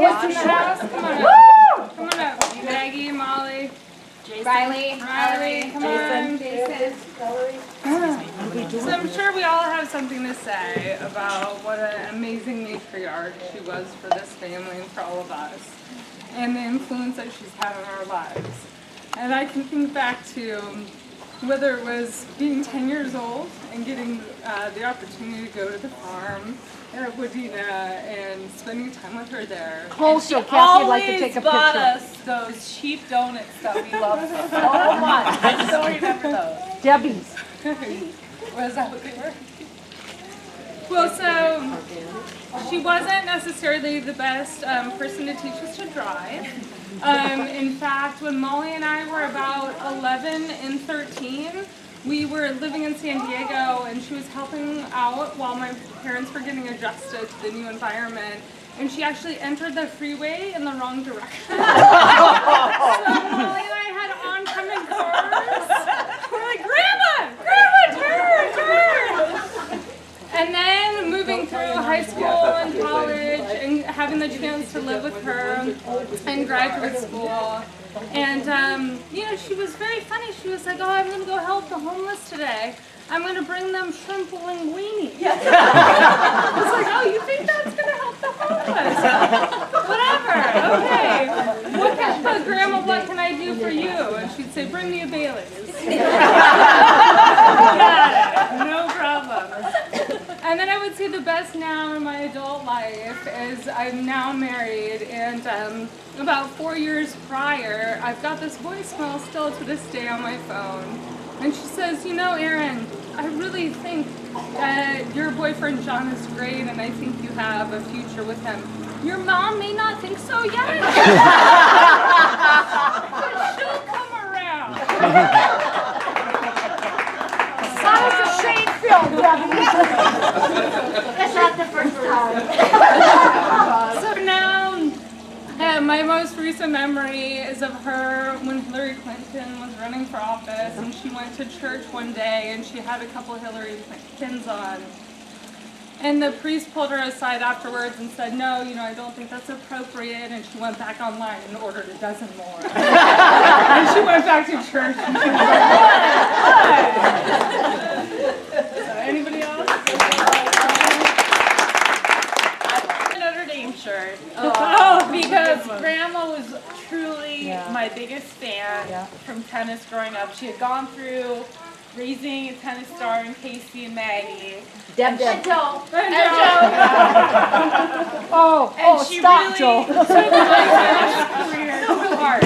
What's in the house? Come on up. Come on up. Maggie, Molly, Jason. Riley, come on. Jason. So I'm sure we all have something to say about what an amazing matriarch she was for this family and for all of us, and the influence that she's had on our lives. And I can think back to whether it was being 10 years old and getting the opportunity to go to the farm at Wadena and spending time with her there. Also, Kathy would like to take a picture. Bought us those cheap donuts that we love so much. I still remember those. Debbie's. Was that what they were? Well, so she wasn't necessarily the best person to teach us to drive. In fact, when Molly and I were about 11 and 13, we were living in San Diego, and she was helping out while my parents were getting adjusted to the new environment. And she actually entered the freeway in the wrong direction. So Molly and I had oncoming cars. We're like, Grandma, turn! And then moving through high school and college and having the chance to live with her in graduate school. And, she was very funny. She was like, oh, I'm going to go help the homeless today. I'm going to bring them shrimp linguine. I was like, oh, you think that's going to help the homeless? Whatever, okay. But Grandma, what can I do for you? And she'd say, bring me a Bailey's. Got it, no problem. And then I would say the best now in my adult life is I'm now married, and about 4 years prior, I've got this voicemail still to this day on my phone. And she says, Erin, I really think that your boyfriend John is great, and I think you have a future with him. Your mom may not think so yet, but she'll come around. Sounds a shame film, Debbie. That's not the first time. So now, my most recent memory is of her when Hillary Clinton was running for office, and she went to church one day and she had a couple Hillary Clintons on. And the priest pulled her aside afterwards and said, no, I don't think that's appropriate. And she went back online and ordered a dozen more. And she went back to church and she was like, what? So, anybody else? Notre Dame shirt. Oh, Because Grandma was truly my biggest fan from tennis growing up. She had gone through raising a tennis star in Casey and Maggie. Deb. And Joe. She stop, really Joe. took my tennis career to heart.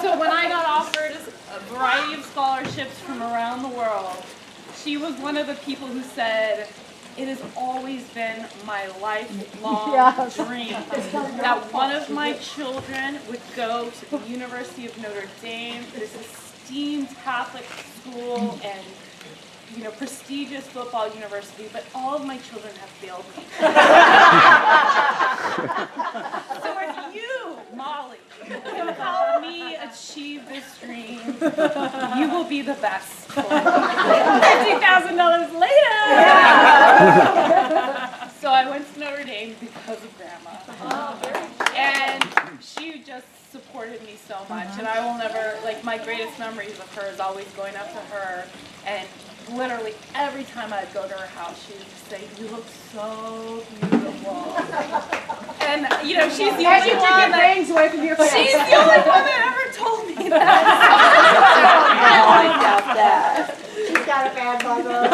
So when I got offered a variety of scholarships from around the world, she was one of the people who said, it has always been my lifelong dream that one of my children would go to the University of Notre Dame, this esteemed Catholic school and prestigious football university, but all of my children have failed me. So if you, Molly, can help me achieve this dream, you will be the best. $50,000 later! So I went to Notre Dame because of Grandma. And she just supported me so much. And I will never, my greatest memories of her is always going up to her and literally every time I'd go to her house, she would just say, you look so beautiful. And, she's the only one bangs away from your face. she's the only one that ever told me that. I like that. She's got a bad bugger.